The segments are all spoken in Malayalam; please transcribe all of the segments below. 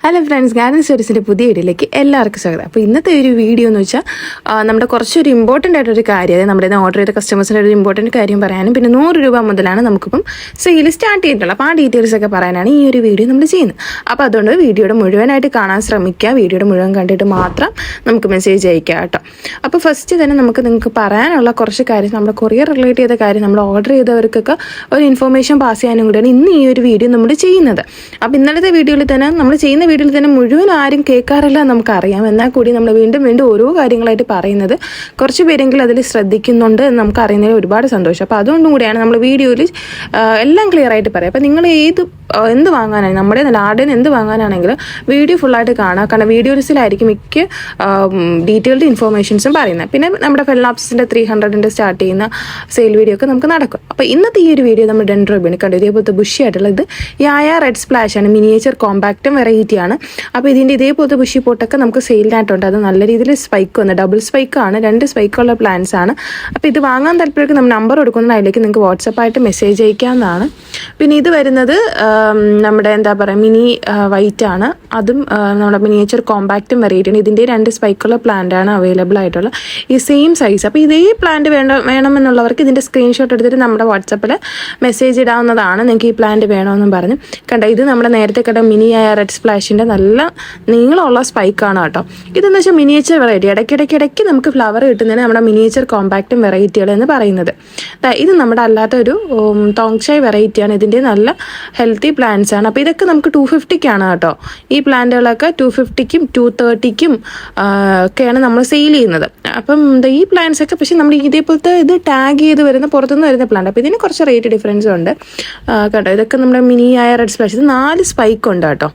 ഹലോ ഫ്രണ്ട്സ്, ഗാർഡൻ സ്റ്റോറീസിൻ്റെ പുതിയ വീഡിയോയിലേക്ക് എല്ലാവർക്കും സ്വാഗതം. അപ്പോൾ ഇന്നത്തെ ഒരു വീഡിയോ എന്ന് വെച്ചാൽ നമ്മുടെ കുറച്ചൊരു ഇമ്പോർട്ടൻ്റ് ആയിട്ടൊരു കാര്യം, അതായത് നമ്മുടെ ഓർഡർ ചെയ്ത കസ്റ്റമേഴ്സിൻ്റെ ഒരു ഇമ്പോർട്ടൻറ്റ് കാര്യം പറയാനും പിന്നെ 100 രൂപ മുതലാണ് നമുക്കിപ്പം സെയിൽ സ്റ്റാർട്ട് ചെയ്തിട്ടുള്ളത്. അപ്പോൾ ആ ഡീറ്റെയിൽസ് ഒക്കെ പറയാനാണ് ഈ ഒരു വീഡിയോ നമ്മൾ ചെയ്യുന്നത്. അപ്പോൾ അതുകൊണ്ട് വീഡിയോയുടെ മുഴുവനായിട്ട് കാണാൻ ശ്രമിക്കുക. വീഡിയോയുടെ മുഴുവൻ കണ്ടിട്ട് മാത്രം നമുക്ക് മെസ്സേജ് അയക്കുക കേട്ടോ. അപ്പോൾ ഫസ്റ്റ് തന്നെ നിങ്ങൾക്ക് പറയാനുള്ള കുറച്ച് കാര്യം, നമ്മുടെ കൊറിയർ റിലേറ്റ് ചെയ്ത കാര്യം, നമ്മൾ ഓർഡർ ചെയ്തവർക്കൊക്കെ ഒരു ഇൻഫർമേഷൻ പാസ് ചെയ്യാനും കൂടിയാണ് ഇന്ന് ഈ ഒരു വീഡിയോ നമ്മൾ ചെയ്യുന്നത്. അപ്പോൾ ഇന്നലത്തെ വീഡിയോയിൽ തന്നെ നമ്മൾ ചെയ്യുന്ന വീഡിയോയിൽ തന്നെ മുഴുവൻ ആരും കേൾക്കാറില്ല നമുക്കറിയാം. എന്നാൽ കൂടി നമ്മൾ വീണ്ടും ഓരോ കാര്യങ്ങളായിട്ട് പറയുന്നത് കുറച്ച് പേരെങ്കിലും അതിൽ ശ്രദ്ധിക്കുന്നുണ്ട് എന്ന് നമുക്ക് അറിയുന്നതിൽ ഒരുപാട് സന്തോഷം. അപ്പോൾ അതുകൊണ്ടും കൂടിയാണ് നമ്മൾ വീഡിയോയിൽ എല്ലാം ക്ലിയർ ആയിട്ട് പറയാം. അപ്പോൾ നിങ്ങൾ എന്ത് വാങ്ങാനാണെങ്കിൽ, നമ്മുടെ ആർഡിന് എന്ത് വാങ്ങാനാണെങ്കിലും വീഡിയോ ഫുള്ളായിട്ട് കാണാം. കാരണം വീഡിയോസിലായിരിക്കും മിക്ക ഡീറ്റെയിൽഡ് ഇൻഫോർമേഷൻസും പറയുന്നത്. പിന്നെ നമ്മുടെ ഫെല്ലാപ്സിൻ്റെ 300 സ്റ്റാർട്ട് ചെയ്യുന്ന സെയിൽ വീഡിയോ ഒക്കെ നമുക്ക് നടക്കും. അപ്പോൾ ഇന്നത്തെ ഈ ഒരു വീഡിയോ നമ്മൾ ഡെൻഡ്രോബിയാണ് കണ്ടു. ഇതേപോലത്തെ ബുഷി ആയിട്ടുള്ള ഇത് യായ റെഡ് സ്പ്ലാഷ് ആണ്, മിനിയേച്ചർ കോമ്പാക്റ്റും വെറൈറ്റിയാണ്. അപ്പോൾ ഇതിൻ്റെ ഇതേപോലത്തെ ബുഷി പോട്ടൊക്കെ നമുക്ക് സെയിലിനായിട്ടുണ്ട്. അത് നല്ല രീതിയിൽ സ്പൈക്ക് വന്ന് ഡബിൾ സ്പൈക്കാണ്, 2 സ്പൈക്കുള്ള പ്ലാന്റ്സ് ആണ്. അപ്പോൾ ഇത് വാങ്ങാൻ താല്പര്യം നമ്മൾ നമ്പർ കൊടുക്കുന്നത്, അതിലേക്ക് നിങ്ങൾക്ക് വാട്സപ്പായിട്ട് മെസ്സേജ് അയക്കാവുന്നതാണ്. പിന്നെ ഇത് വരുന്നത് നമ്മുടെ മിനി വൈറ്റ് ആണ്. അതും നമ്മുടെ മിനിയേച്ചർ കോമ്പാക്റ്റും വെറൈറ്റിയാണ്. ഇതിൻ്റെ 2 സ്പൈക്കുള്ള പ്ലാന്റ് ആണ് അവൈലബിൾ ആയിട്ടുള്ള ഈ സെയിം സൈസ്. അപ്പോൾ ഇതേ പ്ലാന്റ് വേണമെന്നുള്ളവർക്ക് ഇതിൻ്റെ സ്ക്രീൻഷോട്ട് എടുത്തിട്ട് നമ്മുടെ വാട്സപ്പിൽ മെസ്സേജ് ഇടാവുന്നതാണ്. നിങ്ങൾക്ക് ഈ പ്ലാന്റ് വേണമെന്നും പറഞ്ഞ് കണ്ടോ. ഇത് നമ്മുടെ നേരത്തെ കണ്ട മിനി ആയ റെഡ് സ്പ്ലാഷിൻ്റെ നല്ല നീളമുള്ള സ്പൈക്കാണ് കേട്ടോ. ഇതെന്ന് വെച്ചാൽ മിനിയേച്ചർ വെറൈറ്റി. ഇടയ്ക്കിടയ്ക്ക് നമുക്ക് ഫ്ലവർ കിട്ടുന്നതിന് നമ്മുടെ മിനിയേച്ചർ കോമ്പാക്റ്റും വെറൈറ്റികൾ എന്ന് പറയുന്നത്. ഇത് നമ്മുടെ അല്ലാത്തൊരു തോങ്ഷായ് വെറൈറ്റിയാണ്. ഇതിൻ്റെ നല്ല ഹെൽത്തി പ്ലാന്റ്സ് ആണ്. അപ്പോൾ ഇതൊക്കെ നമുക്ക് 250-ക്കാണ് കേട്ടോ. ഈ പ്ലാന്റുകളൊക്കെ 250-ക്കും 230-ക്കും ഒക്കെയാണ് നമ്മൾ സെയിൽ ചെയ്യുന്നത്. അപ്പം ഈ പ്ലാന്റ്സ് ഒക്കെ പക്ഷേ നമ്മൾ ഇതേപോലത്തെ ഇത് ടാഗ് ചെയ്ത് വരുന്ന പുറത്തുനിന്ന് വരുന്ന പ്ലാന്റ്. അപ്പോൾ ഇതിന് കുറച്ച് റേറ്റ് ഡിഫറൻസ് ഉണ്ട് കേട്ടോ. ഇതൊക്കെ നമ്മുടെ മിനി ആയ റെഡ് സ്പ്ലാഷ്. ഇത് 4 സ്പൈക്ക് ഉണ്ട് കേട്ടോ.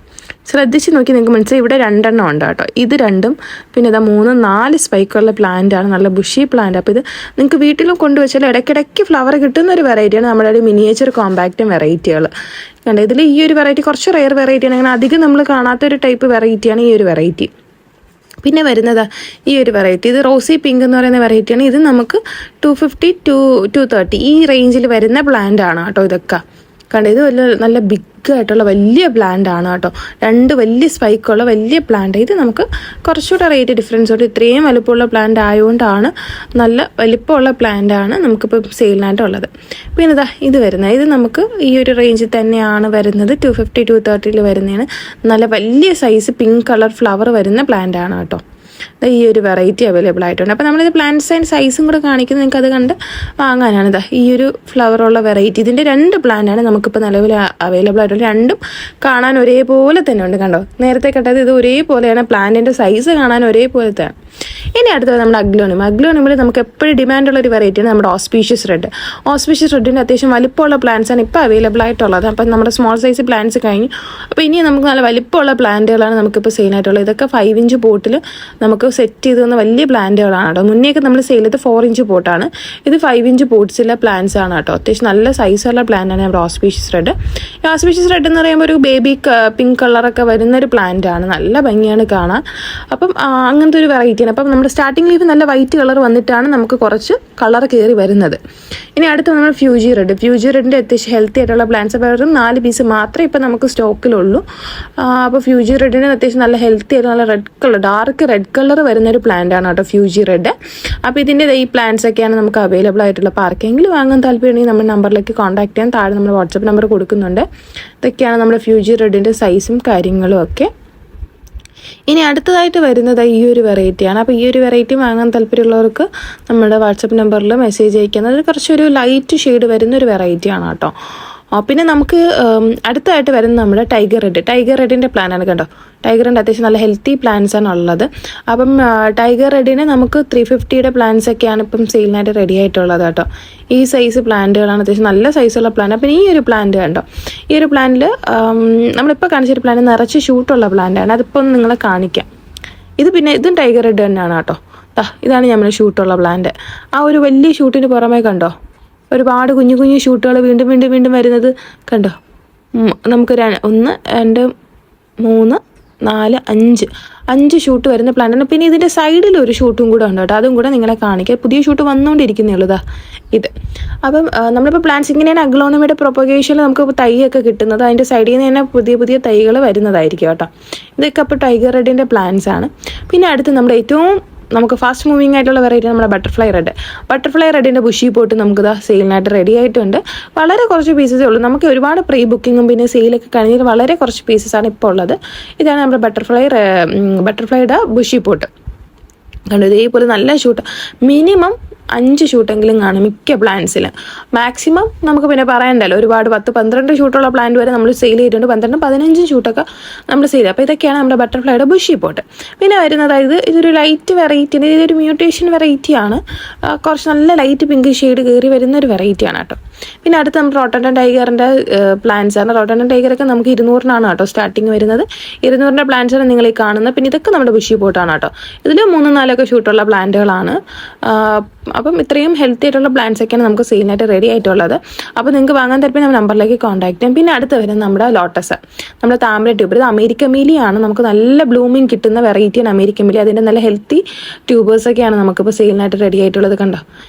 ശ്രദ്ധിച്ച് നോക്കി നിങ്ങൾക്ക് മനസ്സിലായി. ഇവിടെ 2 എണ്ണം ഉണ്ട് കേട്ടോ. ഇത് 2ഉം പിന്നെ ഇതാ 3, 4 സ്പൈക്കുള്ള പ്ലാന്റ് ആണ്, നല്ല ബുഷി പ്ലാന്റ്. അപ്പോൾ ഇത് നിങ്ങൾക്ക് വീട്ടിലും കൊണ്ടുവച്ചാൽ ഇടയ്ക്കിടയ്ക്ക് ഫ്ലവർ കിട്ടുന്ന ഒരു വെറൈറ്റിയാണ് നമ്മുടെ ഒരു മിനിയേച്ചർ കോമ്പാക്റ്റും വെറൈറ്റികൾ. കണ്ടോ, ഇതിൽ ഈ ഒരു വെറൈറ്റി കുറച്ച് റെയർ വെറൈറ്റിയാണ്. അങ്ങനെ അധികം നമ്മൾ കാണാത്തൊരു ടൈപ്പ് വെറൈറ്റിയാണ് ഈ ഒരു വെറൈറ്റി. പിന്നെ വരുന്നത് ഈ ഒരു വെറൈറ്റി, ഇത് റോസി പിങ്ക് എന്ന് പറയുന്ന വെറൈറ്റിയാണ്. ഇത് നമുക്ക് 250 to 230 ഈ റേഞ്ചിൽ വരുന്ന പ്ലാന്റ് ആണ് കേട്ടോ. ഇതൊക്കെ കണ്ടോ, ഇത് നല്ല ബിഗ് ആയിട്ടുള്ള വലിയ പ്ലാന്റ് ആണ് കേട്ടോ. 2 വലിയ സ്പൈക്കുള്ള വലിയ പ്ലാന്റ്. ഇത് നമുക്ക് കുറച്ചുകൂടെ റേറ്റ് ഡിഫറൻസ് ഉണ്ട്. ഇത്രയും വലുപ്പമുള്ള പ്ലാന്റ് ആയതുകൊണ്ടാണ്, നല്ല വലിപ്പമുള്ള പ്ലാന്റ് ആണ് നമുക്കിപ്പോൾ സെയിലിനായിട്ടുള്ളത്. പിന്നെ ഇതാ ഇത് വരുന്നത്, ഇത് നമുക്ക് ഈ ഒരു റേഞ്ചിൽ തന്നെയാണ് വരുന്നത്. 250, 230 വരുന്നതാണ്. നല്ല വലിയ സൈസ് പിങ്ക് കളർ ഫ്ലവർ വരുന്ന പ്ലാന്റ് ആണ് കേട്ടോ. ഈ ഒരു വെറൈറ്റി അവൈലബിൾ ആയിട്ടുണ്ട്. അപ്പോൾ നമ്മളിത് പ്ലാന്റ്സ് ആൻഡ് സൈസും കൂടെ കാണിക്കുന്നത് നിങ്ങൾക്ക് അത് കണ്ട് വാങ്ങാനാണ്. ഇതാ ഈ ഒരു ഫ്ലവറുള്ള വെറൈറ്റി. ഇതിൻ്റെ 2 പ്ലാന്റാണ് നമുക്കിപ്പോൾ നിലവിൽ അവൈലബിൾ ആയിട്ടുള്ളത്. 2ഉം കാണാൻ ഒരേപോലെ തന്നെ ഉണ്ട് കണ്ടോ. നേരത്തെ കണ്ടത് ഇത് ഒരേപോലെയാണ്, പ്ലാന്റിൻ്റെ സൈസ് കാണാൻ ഒരേപോലത്തെ. ഇനി അടുത്തത് നമ്മുടെ അഗ്ലോണിയം. അഗ്ലോണിയമിൽ നമുക്ക് എപ്പോഴും ഡിമാൻഡുള്ള ഒരു വെറൈറ്റിയാണ് നമ്മുടെ ഓസ്പീഷ്യസ് റെഡ്. ഓസ്പീഷ്യസ് റെഡിൻ്റെ അത്യാവശ്യം വലിപ്പമുള്ള പ്ലാന്റ്സ് ആണ് ഇപ്പോൾ അവൈലബിൾ ആയിട്ടുള്ളത്. അപ്പം നമ്മുടെ സ്മോൾ സൈസ് പ്ലാന്റ്സ് കഴിഞ്ഞു. അപ്പോൾ ഇനി നമുക്ക് നല്ല വലിപ്പമുള്ള പ്ലാന്റുകളാണ് നമുക്കിപ്പോൾ സെയിലായിട്ടുള്ളത്. ഇതൊക്കെ 5 ഇഞ്ച് പോട്ടിൽ നമുക്ക് സെറ്റ് ചെയ്ത് തന്ന വലിയ പ്ലാന്റുകളാണ് കേട്ടോ. മുന്നേയൊക്കെ നമ്മൾ സെയിൽ ചെയ്ത് 4 ഇഞ്ച് പോട്ടാണ്. ഇത് 5 ഇഞ്ച് പോട്ട്സിലെ പ്ലാന്റ്സ് ആണ് കേട്ടോ. അത്യാവശ്യം നല്ല സൈസുള്ള പ്ലാന്റാണ് നമ്മുടെ ഓസ്പീഷ്യസ് റെഡ്. ഈ ഓസ്പീഷ്യസ് റെഡ് എന്ന് പറയുമ്പോൾ ഒരു ബേബി പിങ്ക് കളറൊക്കെ വരുന്നൊരു പ്ലാന്റ് ആണ്. നല്ല ഭംഗിയാണ് കാണാൻ. അപ്പം അങ്ങനത്തെ ഒരു വെറൈറ്റിയാണ്. അപ്പം നമ്മുടെ സ്റ്റാർട്ടിംഗ് ലീഫ് നല്ല വൈറ്റ് കളർ വന്നിട്ടാണ് നമുക്ക് കുറച്ച് കളർ കയറി വരുന്നത്. ഇനി അടുത്ത് നമ്മൾ ഫ്യൂജി റെഡ്. ഫ്യൂജി റെഡിൻ്റെ അത്യാവശ്യം ഹെൽത്തി ആയിട്ടുള്ള പ്ലാന്റ്സ് വെറും 4 പീസ് മാത്രമേ ഇപ്പം നമുക്ക് സ്റ്റോക്കിലുള്ളൂ. അപ്പോൾ ഫ്യൂജി റെഡിന് അത്യാവശ്യം നല്ല ഹെൽത്തി ആയിട്ട് നല്ല red colour, dark red colour വരുന്നൊരു പ്ലാന്റ് ആണ് കേട്ടോ ഫ്യൂജി റെഡ്. അപ്പോൾ ഇതിൻ്റെ ഈ പ്ലാന്റ്സ് ഒക്കെയാണ് നമുക്ക് അവൈലബിൾ ആയിട്ടുള്ളത്. അപ്പോൾ ആർക്കെങ്കിലും വാങ്ങാൻ താല്പര്യമുണ്ടെങ്കിൽ നമ്മുടെ നമ്പറിലേക്ക് കോൺടാക്ട് ചെയ്യാൻ താഴെ നമ്മൾ വാട്സപ്പ് നമ്പർ കൊടുക്കുന്നുണ്ട്. ഇതൊക്കെയാണ് നമ്മുടെ ഫ്യൂജി റെഡിൻ്റെ സൈസും കാര്യങ്ങളും ഒക്കെ. ഇനി അടുത്തതായിട്ട് വരുന്നത് ഈ ഒരു വെറൈറ്റിയാണ്. അപ്പോൾ ഈ ഒരു വെറൈറ്റി വാങ്ങാൻ താല്പര്യമുള്ളവർക്ക് നമ്മുടെ വാട്സപ്പ് നമ്പറിൽ മെസ്സേജ് അയക്കുന്നത്. കുറച്ചൊരു ലൈറ്റ് ഷെയ്ഡ് വരുന്നൊരു വെറൈറ്റിയാണ് കേട്ടോ. പിന്നെ നമുക്ക് അടുത്തായിട്ട് വരുന്നത് നമ്മുടെ ടൈഗർ റെഡ്. ടൈഗർ റെഡിൻ്റെ പ്ലാനാണ് കണ്ടോ. ടൈഗർ റെഡ് അത്യാവശ്യം നല്ല ഹെൽത്തി പ്ലാന്റ്സ് ആണ് ഉള്ളത്. അപ്പം ടൈഗർ റെഡിന് നമുക്ക് 350-യുടെ പ്ലാന്റ്സ് ഒക്കെയാണ് ഇപ്പം സെയിലിനായിട്ട് റെഡി ആയിട്ടുള്ളത് കേട്ടോ. ഈ സൈസ് പ്ലാന്റുകളാണ്, അത്യാവശ്യം നല്ല സൈസുള്ള പ്ലാന്റ്. അപ്പം ഈ ഒരു പ്ലാന്റ് കണ്ടോ, ഈ ഒരു പ്ലാന്റിൽ നമ്മളിപ്പോൾ കാണിച്ചൊരു പ്ലാന്റ് നിറച്ച് ഷൂട്ടുള്ള പ്ലാന്റാണ്. അതിപ്പോൾ നിങ്ങളെ കാണിക്കാം. ഇതും ടൈഗർ റെഡ് തന്നെയാണ് കേട്ടോ. ഇതാണ് നമ്മൾ ഷൂട്ടുള്ള പ്ലാന്റ്. ആ ഒരു വലിയ ഷൂട്ടിന് പുറമേ കണ്ടോ ഒരുപാട് കുഞ്ഞു കുഞ്ഞു ഷൂട്ടുകൾ വീണ്ടും വരുന്നത് കണ്ടോ. നമുക്ക് 1, 2, 3, 4, 5 ഷൂട്ട് വരുന്ന പ്ലാന്റാണ്. പിന്നെ ഇതിൻ്റെ സൈഡിൽ ഒരു ഷൂട്ടും കൂടെ ഉണ്ട് കേട്ടോ, അതും കൂടെ നിങ്ങളെ കാണിക്കാം. പുതിയ ഷൂട്ട് വന്നുകൊണ്ടിരിക്കുന്നേ ഉള്ളൂ ഇത്. അപ്പം നമ്മളിപ്പോൾ പ്ലാന്റ്സ് ഇങ്ങനെയാണ് അഗ്ലോണിമയുടെ പ്രൊപ്പഗേഷനിൽ നമുക്ക് തൈയൊക്കെ കിട്ടുന്നത്. അതിൻ്റെ സൈഡിൽ നിന്ന് തന്നെ പുതിയ തൈകൾ വരുന്നതായിരിക്കും കേട്ടോ. ഇതൊക്കെ അപ്പോൾ ടൈഗർ റെഡിൻ്റെ പ്ലാന്റ്സ് ആണ്. പിന്നെ അടുത്ത് നമ്മുടെ ഏറ്റവും നമുക്ക് ഫാസ്റ്റ് മൂവിങ് ആയിട്ടുള്ള വെറൈറ്റി നമ്മുടെ ബട്ടർഫ്ലൈ റെഡിൻ്റെ ബുഷി പോട്ട് നമുക്ക് സെയിലിനായിട്ട് റെഡി ആയിട്ടുണ്ട്. വളരെ കുറച്ച് പീസസേ ഉള്ളൂ. നമുക്ക് ഒരുപാട് പ്രീ ബുക്കിങ്ങും പിന്നെ സെയിലൊക്കെ കഴിഞ്ഞിട്ട് വളരെ കുറച്ച് പീസസാണ് ഇപ്പോൾ ഉള്ളത്. ഇതാണ് നമ്മുടെ ബട്ടർഫ്ലൈയുടെ ബുഷി പോട്ട്. കണ്ടു, ഇതേപോലെ നല്ല ഷൂട്ട്, മിനിമം 5 ഷൂട്ടെങ്കിലും കാണും മിക്ക പ്ലാന്റ്സിൽ. മാക്സിമം നമുക്ക് പിന്നെ പറയണ്ടല്ലോ, ഒരുപാട് 10-12 ഷൂട്ടുള്ള പ്ലാന്റ് വരെ നമ്മൾ സെയിൽ ചെയ്തിട്ടുണ്ട്. 12-15 ഷൂട്ടൊക്കെ നമ്മൾ സെയിൽ ചെയ്യും. അപ്പോൾ ഇതൊക്കെയാണ് നമ്മുടെ ബട്ടർഫ്ലൈയുടെ ബുഷി പോട്ട്. പിന്നെ വരുന്നത് ഇതൊരു ലൈറ്റ് വെറൈറ്റി, ഇതൊരു മ്യൂട്ടേഷൻ വെറൈറ്റിയാണ്. കുറച്ച് നല്ല ലൈറ്റ് പിങ്ക് ഷെയ്ഡ് കയറി വരുന്ന ഒരു വെറൈറ്റിയാണ് കേട്ടോ. പിന്നെ അടുത്ത് നമ്മുടെ റോട്ടോണ്ടൻ ടൈഗറിൻ്റെ പ്ലാന്റ്സ് ആണ്. റോട്ടോണ്ടൻ ടൈഗറൊക്കെ നമുക്ക് 200-നാണ് കേട്ടോ സ്റ്റാർട്ടിങ് വരുന്നത്. 200-ൻ്റെ പ്ലാന്റ്സാണ് നിങ്ങൾ ഈ കാണുന്നത്. പിന്നെ ഇതൊക്കെ നമ്മുടെ ബുഷി പോട്ടാണ് കേട്ടോ. ഇതിൽ 3-4 ഷൂട്ടുള്ള പ്ലാന്റുകളാണ്. അപ്പം ഇത്രയും ഹെൽത്തി ആയിട്ടുള്ള പ്ലാന്റ്സ് ഒക്കെയാണ് നമുക്ക് സെയിലിനായിട്ട് റെഡി ആയിട്ടുള്ളത്. അപ്പോൾ നിങ്ങൾക്ക് വാങ്ങാൻ താല്പര്യം നമ്മുടെ നമ്പറിലേക്ക് കോൺടാക്ട് ചെയ്യാം. പിന്നെ അടുത്ത് വരുന്നത് നമ്മുടെ ലോട്ടസ്, നമ്മുടെ താമര ട്യൂബർ. ഇത് അമേരിക്കൻ മീലിയാണ്. നമുക്ക് നല്ല ബ്ലൂമിങ് കിട്ടുന്ന വെറൈറ്റിയാണ് അമേരിക്കൻ മീലി. അതിൻ്റെ നല്ല ഹെൽത്തി ട്യൂബേഴ്സൊക്കെയാണ് നമുക്കിപ്പോൾ സെയിലിനായിട്ട് റെഡി ആയിട്ടുള്ളത്. കണ്ടോ,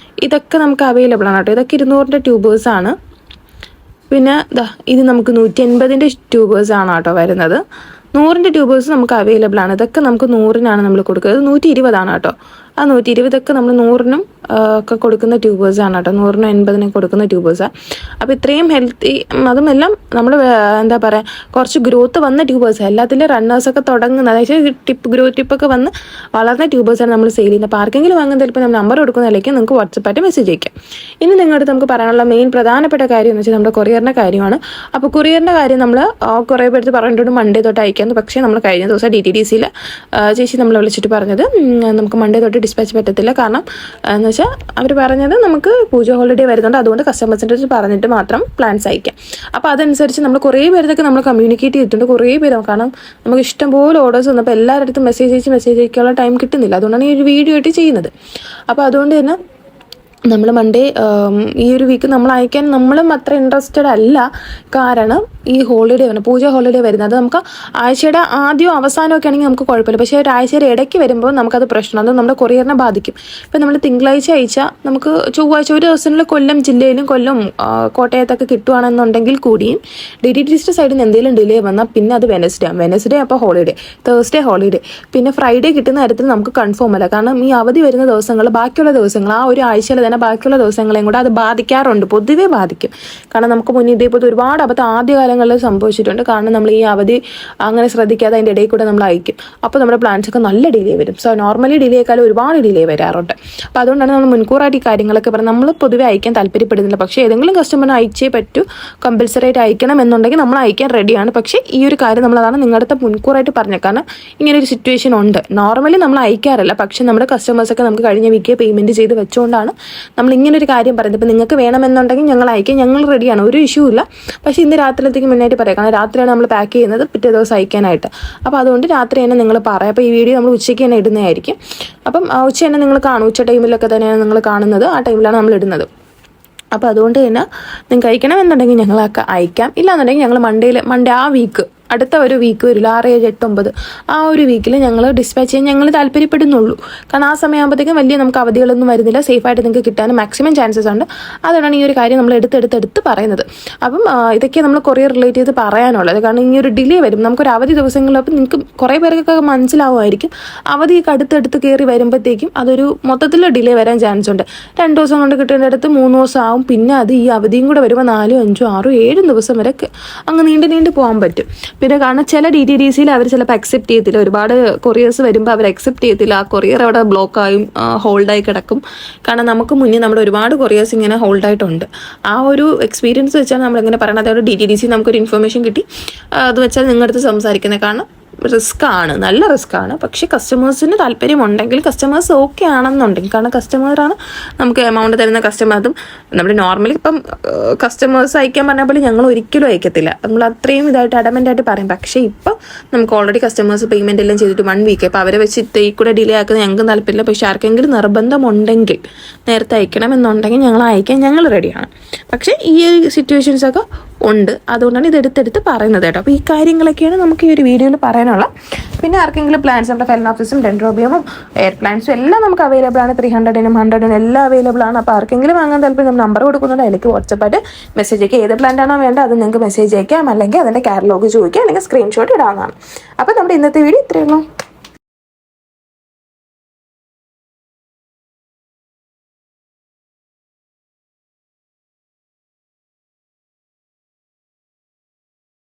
ഇതൊക്കെ നമുക്ക് അവൈലബിൾ ആണ് കേട്ടോ. ഇതൊക്കെ 200-ൻ്റെ ട്യൂബേഴ്സാണ്. പിന്നെ ഇത് നമുക്ക് 180-ൻ്റെ ട്യൂബേഴ്സാണ് കേട്ടോ വരുന്നത്. 100-ൻ്റെ ട്യൂബേഴ്സ് നമുക്ക് അവൈലബിൾ ആണ്. ഇതൊക്കെ നമുക്ക് 100-നാണ് നമ്മൾ കൊടുക്കുന്നത്. 120-ആണ് കേട്ടോ. ആ 120 നമ്മൾ 100-നും ഒക്കെ കൊടുക്കുന്ന ട്യൂബേഴ്സാണ് കേട്ടോ. 100-നും 80-നും കൊടുക്കുന്ന ട്യൂബേഴ്സാണ്. അപ്പോൾ ഇത്രയും ഹെൽത്തി, അതുമെല്ലാം നമ്മൾ എന്താ പറയുക, കുറച്ച് ഗ്രോത്ത് വന്ന ട്യൂബേഴ്സാണ്. എല്ലാത്തിലും റണ്ണേഴ്സൊക്കെ തുടങ്ങുന്ന, അതായത് ഗ്രോത്ത് ടിപ്പൊക്കെ വന്ന് വളർന്ന ട്യൂബേഴ്സാണ് നമ്മൾ സെയിൽ ചെയ്യുന്നത്. അപ്പോൾ ആർക്കെങ്കിലും വാങ്ങുന്ന ചിലപ്പോൾ നമ്മൾ നമ്പർ കൊടുക്കുന്നതിലേക്ക് നിങ്ങൾക്ക് വാട്സപ്പായിട്ട് മെസ്സേജ് അയക്കാം. ഇനി നിങ്ങളുടെ നമുക്ക് പറയാനുള്ള മെയിൻ പ്രധാനപ്പെട്ട കാര്യം എന്ന് വെച്ചാൽ നമ്മുടെ കൊറിയറിൻ്റെ കാര്യമാണ്. അപ്പോൾ കൊറിയറിൻ്റെ കാര്യം നമ്മൾ കുറേ പേർക്ക് പറഞ്ഞിട്ടുണ്ട് മൺഡേ തൊട്ട് അയക്കാമെന്ന്. പക്ഷേ നമ്മൾ കഴിഞ്ഞ ദിവസം DTDCയിൽ ചേച്ചി നമ്മളെ വിളിച്ചിട്ട് പറഞ്ഞത് നമുക്ക് മൺഡേ തൊട്ട് ഡിസ്പാച്ച് പറ്റത്തില്ല. കാരണം എന്ന് വെച്ചാൽ അവർ പറഞ്ഞത് നമുക്ക് പൂജ ഹോളിഡേ വരുന്നുണ്ട്, അതുകൊണ്ട് കസ്റ്റമേഴ്സിൻ്റെ അടുത്ത് പറഞ്ഞിട്ട് മാത്രം പ്ലാൻസ് അയക്കാം. അപ്പോൾ അതനുസരിച്ച് നമ്മൾ കുറേ പേരൊക്കെ നമ്മൾ കമ്മ്യൂണിക്കേറ്റ് ചെയ്തിട്ടുണ്ട്. കുറേ പേര്, കാരണം നമുക്ക് ഇഷ്ടംപോലെ ഓർഡേഴ്സ് വന്നപ്പോൾ എല്ലാവരുടെ അടുത്തും മെസ്സേജ് അയക്കാനുള്ള ടൈം കിട്ടുന്നില്ല. അതുകൊണ്ടാണ് ഈ ഒരു വീഡിയോ ആയിട്ട് ചെയ്യുന്നത്. അപ്പോൾ അതുകൊണ്ട് തന്നെ നമ്മൾ മൺഡേ ഈ ഒരു വീക്ക് നമ്മൾ അയക്കാൻ നമ്മളും അത്ര ഇൻട്രസ്റ്റഡ് അല്ല. കാരണം ഈ ഹോളിഡേ വരുന്നത്, പൂജ ഹോളിഡേ വരുന്നത്, അത് നമുക്ക് ആഴ്ചയുടെ ആദ്യമോ അവസാനമൊക്കെ ആണെങ്കിൽ നമുക്ക് കുഴപ്പമില്ല. പക്ഷേ ഒരാഴ്ചയുടെ ഇടയ്ക്ക് വരുമ്പോൾ നമുക്കത് പ്രശ്നം, അത് നമ്മുടെ കൊറിയറിനെ ബാധിക്കും. ഇപ്പം നമ്മൾ തിങ്കളാഴ്ച അയച്ചാൽ നമുക്ക് ചൊവ്വാഴ്ച ഒരു ദിവസത്തിൽ കൊല്ലം ജില്ലയിലും കോട്ടയത്തൊക്കെ കിട്ടുകയാണെന്നുണ്ടെങ്കിൽ കൂടിയും DTDCയുടെ സൈഡിൽ നിന്ന് എന്തെങ്കിലും ഡിലേ വന്നാൽ പിന്നെ അത് വെനസ്ഡേ അപ്പോൾ ഹോളിഡേ, തേഴ്സ്ഡേ ഹോളിഡേ, പിന്നെ ഫ്രൈഡേ കിട്ടുന്ന കാര്യത്തിൽ നമുക്ക് കൺഫേം അല്ല. കാരണം ഈ അവധി വരുന്ന ദിവസങ്ങൾ, ബാക്കിയുള്ള ദിവസങ്ങൾ, ആ ഒരു ആഴ്ചയിൽ തന്നെ ബാക്കിയുള്ള ദിവസങ്ങളെയും കൂടെ അത് ബാധിക്കാറുണ്ട്, പൊതുവേ ബാധിക്കും. കാരണം നമുക്ക് മുന്നേ ഇതേപോലത്തെ ഒരുപാട് അബദ്ധം ആദ്യകാലങ്ങളിൽ സംഭവിച്ചിട്ടുണ്ട്. കാരണം നമ്മൾ ഈ അവധി അങ്ങനെ ശ്രദ്ധിക്കാതെ അതിൻ്റെ ഇടയിൽ കൂടെ നമ്മൾ അയക്കും. അപ്പോൾ നമ്മുടെ പ്ലാൻസ് ഒക്കെ നല്ല ഡിലേ വരും. സോ നോർമലി ഡിലേക്കാളും ഒരുപാട് ഡിലേ വരാറുണ്ട്. അപ്പോൾ അതുകൊണ്ടാണ് നമ്മൾ മുൻകൂറായിട്ട് ഈ കാര്യങ്ങളൊക്കെ പറഞ്ഞ് നമ്മൾ പൊതുവെ അയക്കാൻ താല്പര്യപ്പെടുന്നില്ല. പക്ഷേ ഏതെങ്കിലും കസ്റ്റമറിന് അയച്ചേ പറ്റൂ, കമ്പൽസറി ആയിട്ട് അയക്കണം എന്നുണ്ടെങ്കിൽ നമ്മൾ അയക്കാൻ റെഡിയാണ്. പക്ഷേ ഈ ഒരു കാര്യം നമ്മളതാണ് നിങ്ങളുടെ അടുത്ത് മുൻകൂറായിട്ട് പറഞ്ഞത്. കാരണം ഇങ്ങനെ ഒരു സിറ്റുവേഷൻ ഉണ്ട്. നോർമലി നമ്മൾ അയക്കാറില്ല, പക്ഷേ നമ്മുടെ കസ്റ്റമേഴ്സൊക്കെ നമുക്ക് കഴിഞ്ഞ വീക്ക് പേയ്മെൻറ്റ് ചെയ്ത് വെച്ചുകൊണ്ടാണ് നമ്മൾ ഇങ്ങനെ ഒരു കാര്യം പറയുന്നത്. ഇപ്പം നിങ്ങൾക്ക് വേണമെന്നുണ്ടെങ്കിൽ ഞങ്ങൾ അയക്കാം, ഞങ്ങൾ റെഡിയാണ്, ഒരു ഇഷ്യൂ ഇല്ല. പക്ഷേ ഇന്ന് രാത്രിയിലത്തേക്ക് മുന്നായിട്ട് പറയാം. കാരണം രാത്രിയാണ് നമ്മൾ പാക്ക് ചെയ്യുന്നത് പിറ്റേ ദിവസം അയക്കാനായിട്ട്. അപ്പോൾ അതുകൊണ്ട് രാത്രി തന്നെ നിങ്ങൾ പറയാം. അപ്പോൾ ഈ വീഡിയോ നമ്മൾ ഉച്ചയ്ക്ക് തന്നെ ഇടുന്നതായിരിക്കും. അപ്പം ഉച്ച തന്നെ നിങ്ങൾ കാണും, ഉച്ച ടൈമിലൊക്കെ തന്നെയാണ് നിങ്ങൾ കാണുന്നത്, ആ ടൈമിലാണ് നമ്മൾ ഇടുന്നത്. അപ്പോൾ അതുകൊണ്ട് തന്നെ നിങ്ങൾക്ക് അയക്കണമെന്നുണ്ടെങ്കിൽ ഞങ്ങളൊക്കെ അയക്കാം. ഇല്ലാന്നുണ്ടെങ്കിൽ ഞങ്ങൾ മൺഡേ ആ വീക്ക്, അടുത്ത ഒരു വീക്ക് വരില്ല, 6, 7, 8, 9 ആ ഒരു വീക്കിൽ ഞങ്ങൾ ഡിസ്പാച്ച് ചെയ്യാൻ ഞങ്ങൾ താല്പര്യപ്പെടുന്നുള്ളൂ. കാരണം ആ സമയമാകുമ്പോഴത്തേക്കും വലിയ നമുക്ക് അവധികളൊന്നും വരുന്നില്ല, സേഫായിട്ട് നിങ്ങൾക്ക് കിട്ടാനും മാക്സിമം ചാൻസസ് ഉണ്ട്. അതുകൊണ്ടാണ് ഈ ഒരു കാര്യം നമ്മൾ എടുത്ത് പറയുന്നത്. അപ്പം ഇതൊക്കെ നമ്മൾ കൊറിയർ റിലേറ്റ് ചെയ്ത് പറയാനുള്ളത്. കാരണം ഈ ഒരു ഡിലേ വരും, നമുക്കൊരു അവധി ദിവസങ്ങളിൽ. അപ്പം നിങ്ങൾക്ക് കുറേ പേർക്കൊക്കെ മനസ്സിലാവുമായിരിക്കും, അവധിയൊക്കെ അടുത്തടുത്ത് കയറി വരുമ്പോഴത്തേക്കും അതൊരു മൊത്തത്തിൽ ഡിലേ വരാൻ ചാൻസ് ഉണ്ട്. 2 ദിവസം കൊണ്ട് കിട്ടേണ്ടടുത്ത് 3 ദിവസം ആവും. പിന്നെ അത് ഈ അവധിയും കൂടെ വരുമ്പോൾ 4, 5, 6, 7 ദിവസം വരെ അങ്ങ് നീണ്ടു പോകാൻ പറ്റും. പിന്നെ കാരണം ചില DTDCയിൽ അവർ ചിലപ്പോൾ അക്സെപ്റ്റ് ചെയ്യത്തില്ല. ഒരുപാട് കൊറിയേഴ്സ് വരുമ്പോൾ അവർ അക്സെപ്റ്റ് ചെയ്യത്തില്ല. ആ കൊറിയർ അവിടെ ബ്ലോക്കായും ഹോൾഡായി കിടക്കും. കാരണം നമുക്ക് മുന്നേ നമ്മുടെ ഒരുപാട് കൊറിയേഴ്സ് ഇങ്ങനെ ഹോൾഡായിട്ടുണ്ട്. ആ ഒരു എക്സ്പീരിയൻസ് വെച്ചാൽ നമ്മളിങ്ങനെ പറയണത്. അതോടെ DTDC നമുക്കൊരു ഇൻഫർമേഷൻ കിട്ടി, അത് വെച്ചാൽ നിങ്ങളുടെ അടുത്ത് സംസാരിക്കുന്നത്. കാരണം റിസ്ക്കാണ്, നല്ല റിസ്ക്കാണ്. പക്ഷേ കസ്റ്റമേഴ്സിന് താല്പര്യമുണ്ടെങ്കിൽ, കസ്റ്റമേഴ്സ് ഓക്കെ ആണെന്നുണ്ടെങ്കിൽ, കാരണം കസ്റ്റമറാണ് നമുക്ക് എമൗണ്ട് തരുന്ന കസ്റ്റമർ. അതും നമ്മൾ നോർമലി ഇപ്പം കസ്റ്റമേഴ്സ് അയക്കാൻ പറഞ്ഞ പോലെ ഞങ്ങൾ ഒരിക്കലും അയക്കത്തില്ല, നമ്മൾ അത്രയും ഇതായിട്ട് അഡമൻ്റായിട്ട് പറയും. പക്ഷേ ഇപ്പം നമുക്ക് ഓൾറെഡി കസ്റ്റമേഴ്സ് പേയ്മെൻ്റ് എല്ലാം ചെയ്തിട്ട് 1 വീക്ക്, അപ്പോൾ അവരെ വെച്ച് ഈ കൂടെ ഡിലേ ആക്കുന്നത് ഞങ്ങൾക്ക് താല്പര്യമില്ല. പക്ഷേ ആർക്കെങ്കിലും നിർബന്ധമുണ്ടെങ്കിൽ, നേരത്തെ അയക്കണം എന്നുണ്ടെങ്കിൽ ഞങ്ങൾ അയക്കാൻ ഞങ്ങൾ റെഡിയാണ്. പക്ഷേ ഈ സിറ്റുവേഷൻസൊക്കെ ഉണ്ട്, അതുകൊണ്ടാണ് ഇത് എടുത്തെടുത്ത് പറയുന്നത് കേട്ടോ. അപ്പോൾ ഈ കാര്യങ്ങളൊക്കെയാണ് നമുക്ക് ഈ ഒരു വീഡിയോയിൽ പറയാനുള്ളത്. അങ്ങനെയുള്ള. പിന്നെ ആർക്കെങ്കിലും പ്ലാന്റ്സ് നമ്മുടെ ഫെലനോപ്സിസും ഡെൻഡ്രോബിയമും എയർ പ്ലാന്റ്സും എല്ലാം നമുക്ക് അവൈലബിൾ ആണ്. 300-നും 100-നും എല്ലാം അവൈലബിൾ ആണ്. അപ്പോൾ ആർക്കെങ്കിലും വാങ്ങാൻ താല്പര്യം നമ്പർ കൊടുക്കുന്നുണ്ട്, അതിലേക്ക് വാട്സപ്പായിട്ട് മെസ്സേജ് അയക്കുക. ഏത് പ്ലാന്റ് ആണോ വേണ്ടത് അത് നിങ്ങൾക്ക് മെസ്സേജ് അയക്കാം, അല്ലെങ്കിൽ അതിൻ്റെ കാറ്റലോഗ് ചോദിക്കുക, അല്ലെങ്കിൽ സ്ക്രീൻഷോട്ട് ഇടാവുന്നതാണ്. അപ്പോൾ നമ്മുടെ ഇന്നത്തെ വീഡിയോ ഇത്രയേ ഉള്ളൂ.